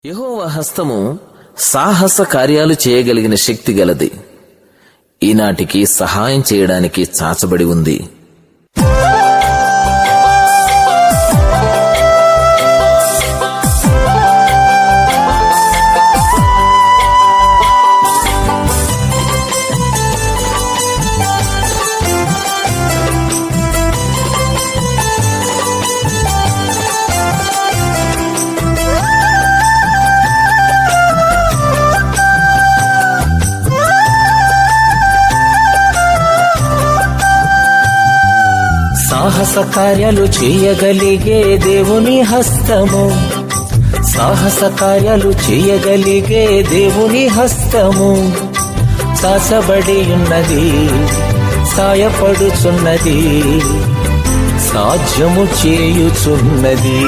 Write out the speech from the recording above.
యెహోవా హస్తము సాహస కార్యాలు చేయగలిగిన శక్తి గలది. ఈనాటికి సహాయం చేయడానికి చాచబడి ఉంది. సాహస కార్యాలు చేయగలిగే దేవుని హస్తము, సాహస కార్యాలు చేయగలిగే దేవుని హస్తము చాచబడి ఉన్నది, సాయపడుచున్నది, సాధ్యము చేయుచున్నది.